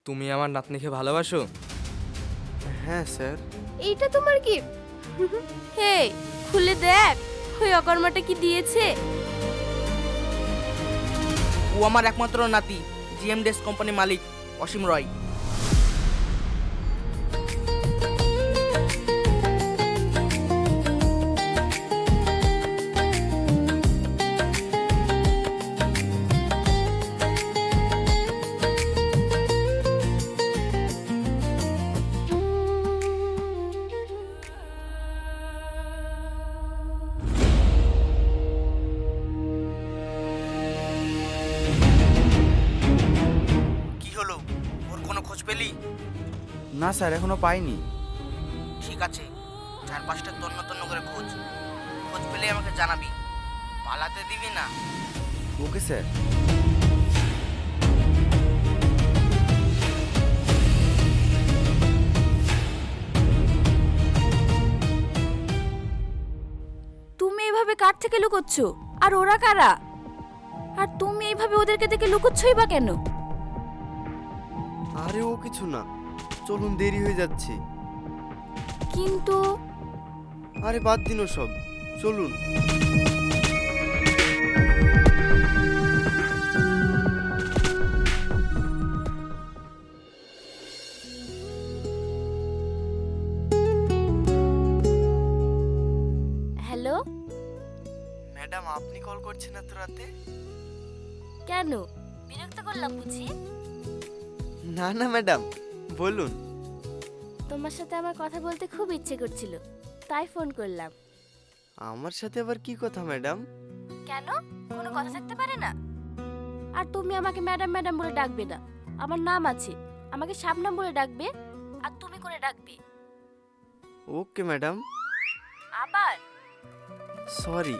তুমি আমার নাতনিকে ভালোবাসো? হ্যাঁ স্যার। এইটা তোমার গিফট? হে, খুলে দেখ ওই অকর্মাটা কি দিয়েছে। ও আমার একমাত্র নাতি, জিএম ডেস কোম্পানি মালিক অসীম রয়। কি হলো, ওর কোনো খোঁজ পেলি? না স্যার, এখনো পাইনি। ঠিক আছে, চারপাশটা তন্ন তন্ন করে খোঁজ, খোঁজ পেলে আমাকে জানাবি, পালাতে দিবি না। Okay sir. তুমি এইভাবে কার থেকে লুকোচ্ছ? আর ওরা কারা? আর তুমি এইভাবে ওদেরকে দেখে লুকোচ্ছই বা কেন? আরে ও কিছু না, চলুন, দেরি হয়ে যাচ্ছে। কিন্তু আরে বাদ দিন সব, চলুন। হ্যালো, ম্যাডাম, আপনি কল করছেন এত রাতে? কেন বিরক্ত করলাম বুঝি? না না ম্যাডাম, বলুন। তোমার সাথে আমার কথা বলতে খুব ইচ্ছে করছিল, তাই ফোন করলাম। আমার সাথে আবার কি কথা ম্যাডাম? কেন, কোনো কথা থাকতে পারে না? আর তুমি আমাকে ম্যাডাম ম্যাডাম বলে ডাকবে না, আমার নাম আছে, আমাকে শাবনাম বলে ডাকবে, আর তুমি করে ডাকবে। Okay madam. আবার সরি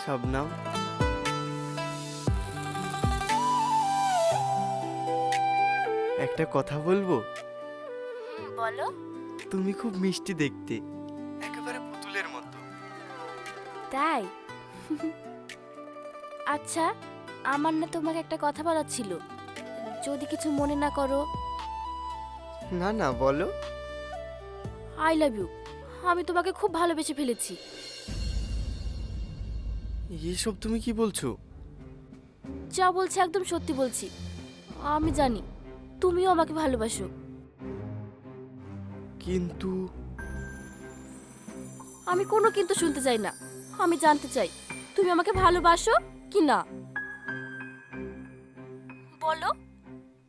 শবনম। একটা কথা বলবো? বলো। তুমি খুব মিষ্টি দেখতে, একেবারে পুতুলের মতো। তাই? আচ্ছা, আমার না তোমাকে একটা কথা বলার ছিল, যদি কিছু মনে না করো। না না, বলো। আই লাভ ইউ, আমি তোমাকে খুব ভালোবেসে ফেলেছি। এসব তুমি কি বলছো? যা বলছি একদম সত্যি বলছি। আমি জানি তুমিও আমাকে ভালোবাসো, কিন্তু আমি কোনো কিন্তু শুনতে চাই না, আমি জানতে চাই তুমি আমাকে ভালোবাসো কি না। বলো,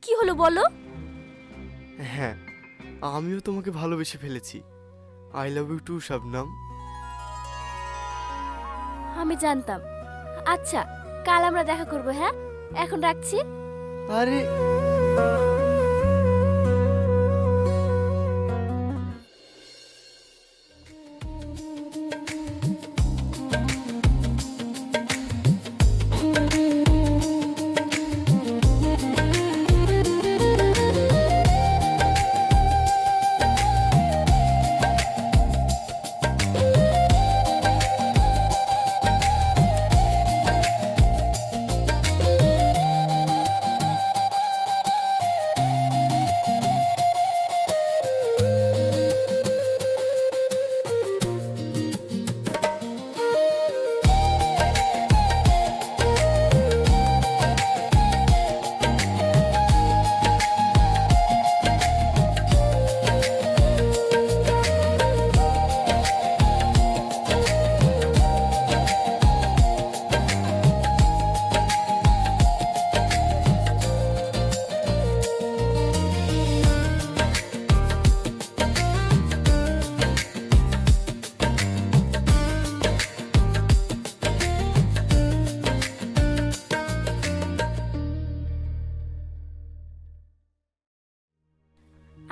কি হলো বলো। হ্যাঁ, আমিও তোমাকে ভালোবেসে ফেলেছি। I love you too Shabnam. আমি জানতাম। আচ্ছা, কাল আমরা দেখা করব, হ্যাঁ? এখন রাখছি। আরে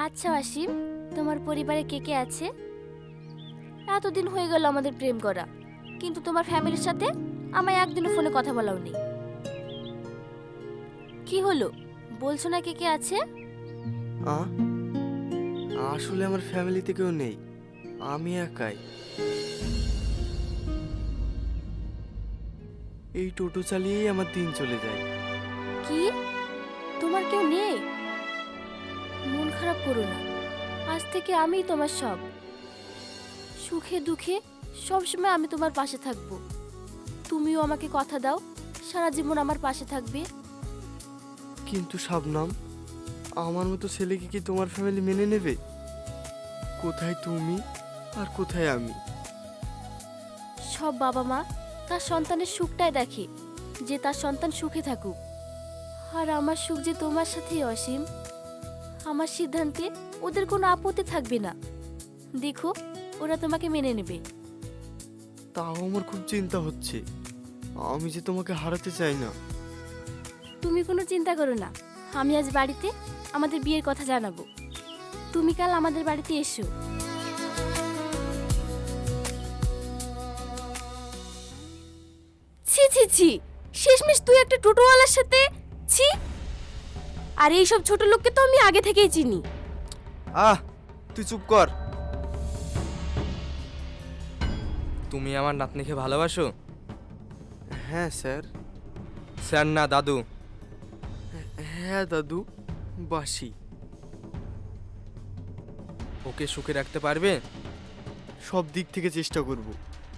আচ্ছা অসীম, তোমার পরিবারে কে কে আছে? এতদিন হয়ে গেল আমাদের প্রেম করা, কিন্তু তোমার ফ্যামিলির সাথে আমায় একদিনও ফোনে কথা বলাও নেই। কি হলো, বলছো না কে কে আছে? আ আসলে আমার ফ্যামিলিতে কেউ নেই, আমি একাই। এই টোটো চালিয়েই আমার দিন চলে যায়। কি, তোমার কেউ নেই? খারাপ করো না। আজ থেকে আমিই তোমার সব। সুখে দুঃখে সবসময় আমি তোমার পাশে থাকবো। তুমিও আমাকে কথা দাও সারা জীবন আমার পাশে থাকবে। কিন্তু শাবনাম, আমার মতো ছেলেকে কি তোমার ফ্যামিলি মেনে নেবে? কোথায় তুমি আর কোথায় আমি? সব বাবা মা তার সন্তানের সুখটাই দেখে, যে তার সন্তান সুখে থাকুক। আর আমার সুখ যে তোমার সাথেই অসীম। আমার সিদ্ধান্তে ওদের কোনো আপত্তি থাকবে না। দেখো, ওরা তোমাকে মেনে নেবে। তাও আমার খুব চিন্তা হচ্ছে। আমি যে তোমাকে হারাতে চাই না। তুমি কোনো চিন্তা করো না, আমি আজ বাড়িতে আমাদের বিয়ের কথা জানাবো। তুমি কাল আমাদের বাড়িতে এসো। ছি ছি ছি, শেষমেশ তুই একটা টোটোওয়ালার সাথে। ছি। আর এইসব ছোট লোককে তো আমি আগে থেকেই চিনি। আহ, তুই চুপ কর। তুমি আমার নাতনিকে ভালোবাসো? হ্যাঁ স্যার। স্যার না দাদু। হ্যাঁ দাদু, বাসি। ওকে সুখে রাখতে পারবে? সব দিক থেকে চেষ্টা করব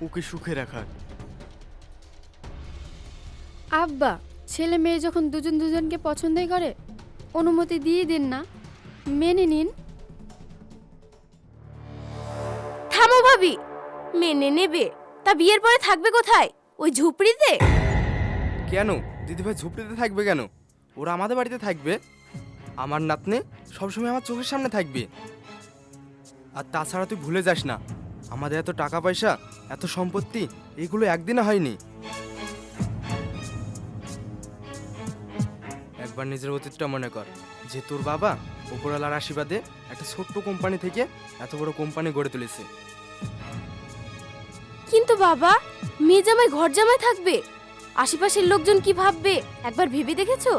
ওকে সুখে রাখার। আব্বা, ছেলে মেয়ে যখন দুজন দুজনকে পছন্দই করে, অনুমতি দিয়ে দিন না, মেনে নিন। থামো ভাবি, মেনে নেবে? তা বিয়ের পরে থাকবে কোথায়? ওই ঝুপড়িতে? কেন দিদিভাই ঝুপড়িতে থাকবে কেন? ওরা আমাদের বাড়িতে থাকবে। আমার নাতনি সবসময় আমার চোখের সামনে থাকবে। আর তাছাড়া তুই ভুলে যাস না, আমাদের এত টাকা পয়সা, এত সম্পত্তি, এগুলো একদিনে হয়নি। একবার নিজের অতীতটা মনে কর, যে তোর বাবা উপরওয়ালার আশীর্বাদে একটা ছোট্ট কোম্পানি থেকে এত বড় কোম্পানি গড়ে তুলেছে। কিন্তু বাবা, মেয়ে জামাই ঘর জামাই থাকবে, আশেপাশের লোকজন কি ভাববে একবার ভেবে দেখেছো?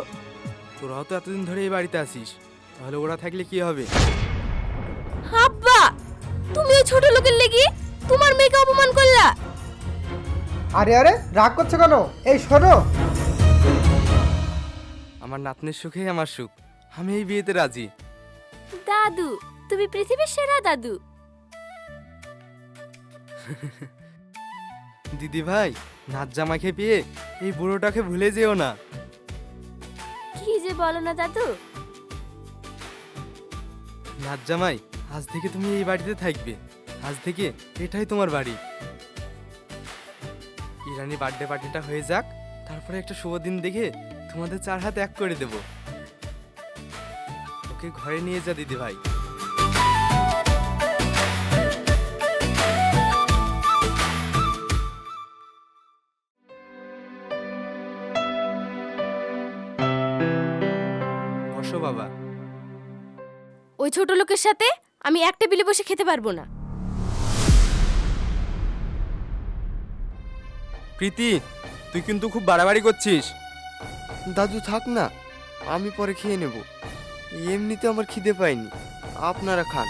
তোরাও তো এতদিন ধরে এই বাড়িতে আসিস, তাহলে ওরা থাকলে কি হবে? আব্বা, তুমি ওই ছোট লোকের লেগে তোমার মেয়েকে অপমান করলা। আরে আরে, রাগ করছো কেন? এই শোনো। আমার নাতনির সুখেই আমার সুখ, আমি এই বিয়েতে রাজি। দাদু, তুমি পৃথিবীর সেরা দাদু। দিদি ভাই, নাচ জামাইকে পেয়ে এই বুড়োটাকে ভুলে যেও না। কি যে বলো না দাদু। নাচ জামাই, আজ থেকে তুমি এই বাড়িতে থাকবে। আজ থেকে এটাই তোমার বাড়ি। ইরানি বার্থডে পার্টিটা হয়ে যাক, তারপরে একটা শুভ দিন দেখে তোমাদের চার হাত এক করে দেব। ওকে ঘরে নিয়ে যা দিদি ভাই। বসো বাবা। ওই ছোট লোকের সাথে আমি এক টেবিলে বসে খেতে পারবো না। প্রীতি, তুই কিন্তু খুব বাড়াবাড়ি করছিস। দাদু থাক না, আমি পরে খেয়ে নেব। এমনিতে আমার খিদে পায়নি, আপনারা খান।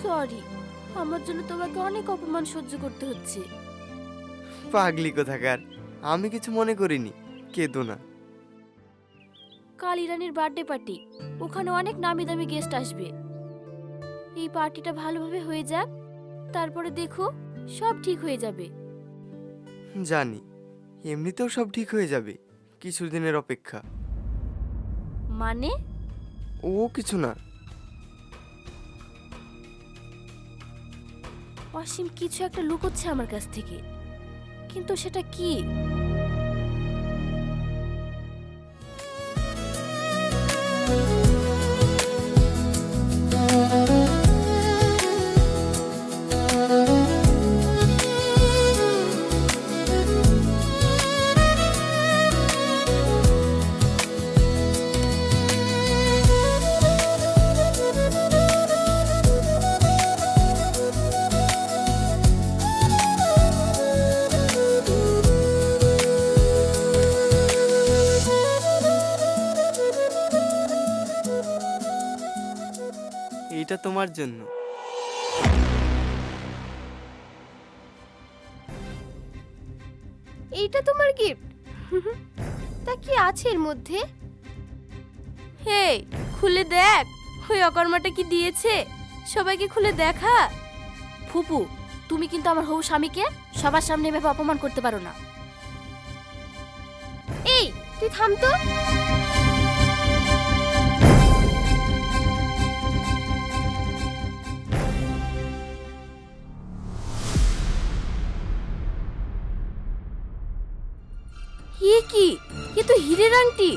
সরি, আমার জন্য তোমাকে অনেক অপমান সহ্য করতে হচ্ছে। পাগলি কোথাকার, আমি কিছু মনে করিনি, কেঁদো না। কাল ইরানির বার্থডে পার্টি, ওখানে অনেক নামি দামি গেস্ট আসবে। এই পার্টিটা ভালোভাবে হয়ে যাক, তারপরে দেখো সব ঠিক হয়ে যাবে। জানি, এমনিতেও সব ঠিক হয়ে যাবে, কিছুদিনের অপেক্ষা। মানে? ও কিছু না। অসীম কিছু একটা লুকোচ্ছে আমার কাছ থেকে, কিন্তু সেটা কি? এইটা তোমার জন্য। এইটা তোমার গিফট? তা কি আছে এর মধ্যে? হে, খুলে দেখ, ওই অকর্মাটা কি দিয়েছে, সবাইকে খুলে দেখা। ফুপু, তুমি কিন্তু আমার হবু স্বামীকে সবার সামনে এভাবে অপমান করতে পারো না। এই, তুই থাম তো। এ কি, এ তো হীরের আংটি।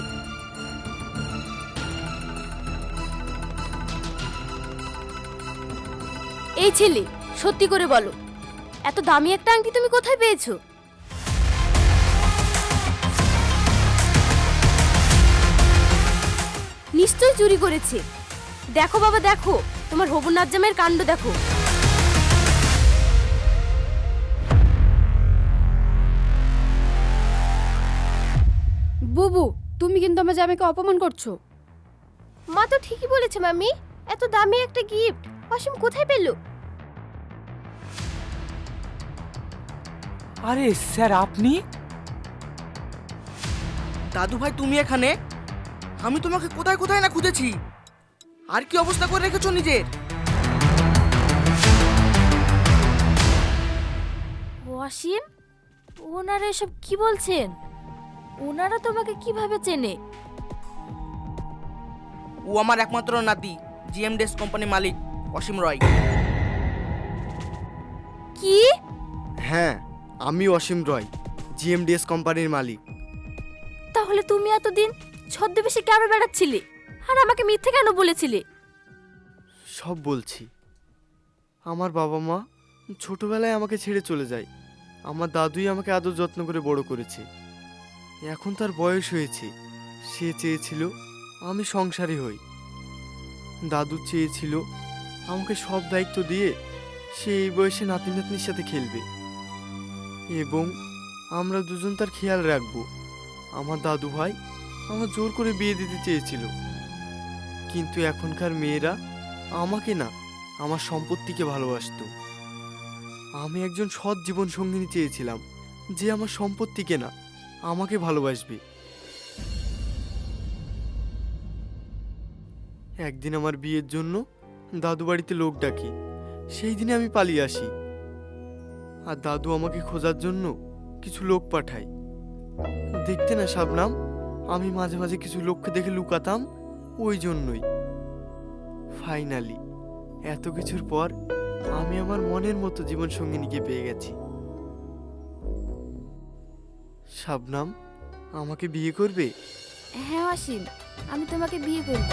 এই ছেলে, সত্যি করে বলো, এত দামি একটা আংটি তুমি কোথায় পেয়েছো? নিশ্চয়ই চুরি করেছে। দেখো বাবা, দেখো তোমার হবু নাজ্জামের কাণ্ড দেখো। বুবু, তুমি কিন্তু আমার জামাইকে অপমান করছো। মা তো ঠিকই বলেছে মামি, এত দামি একটা গিফট অসীম কোথায় পেল? আরে স্যার, আপনি? দাদু ভাই তুমি এখানে? আমি তোমাকে কোথায় কোথায় না খুঁজেছি। আর কি অবস্থা করে রেখেছো নিজের? অসীম, ওনারা এসব কি বলছেন? ওনারা তোমাকে কিভাবে চেনে? ও আমার একমাত্র নাতি, জিএমডিএস কোম্পানির মালিক অসীম রয়। কি? হ্যাঁ, আমি অসীম রয়, জিএমডিএস কোম্পানির মালিক। তাহলে তুমি এতদিন ছদ্মবেশে কেন বেড়াচ্ছিলে, আর আমাকে মিথ্যে কেন বলেছিলে? সব বলছি। আমার বাবা মা ছোটবেলায় আমাকে ছেড়ে চলে যায়। আমার দাদুই আমাকে আদর যত্ন করে বড় করেছে। এখন তার বয়স হয়েছে, সে চেয়েছিল আমি সংসারী হই। দাদু চেয়েছিল আমাকে সব দায়িত্ব দিয়ে সে এই বয়সে নাতি নাতনির সাথে খেলবে এবং আমরা দুজন তার খেয়াল রাখবো। আমার দাদু ভাই আমার জোর করে বিয়ে দিতে চেয়েছিল, কিন্তু এখনকার মেয়েরা আমাকে না, আমার সম্পত্তিকে ভালোবাসতো। আমি একজন সৎ জীবন সঙ্গিনী চেয়েছিলাম, যে আমার সম্পত্তিকে না, আমাকে ভালোবাসবে। একদিন আমার বিয়ের জন্য দাদু বাড়িতে লোক ডাকি, সেই দিনে আমি পালিয়ে আসি। আর দাদু আমাকে খোঁজার জন্য কিছু লোক পাঠায়। দেখতে না শাবনাম, আমি মাঝে মাঝে কিছু লোককে দেখে লুকাতাম, ওই জন্যই। ফাইনালি এত কিছুর পর আমি আমার মনের মতো জীবন সঙ্গিনীকে পেয়ে গেছি। শাবনাম, আমাকে বিয়ে করবে? হ্যাঁ অসীম, আমি তোমাকে বিয়ে করব।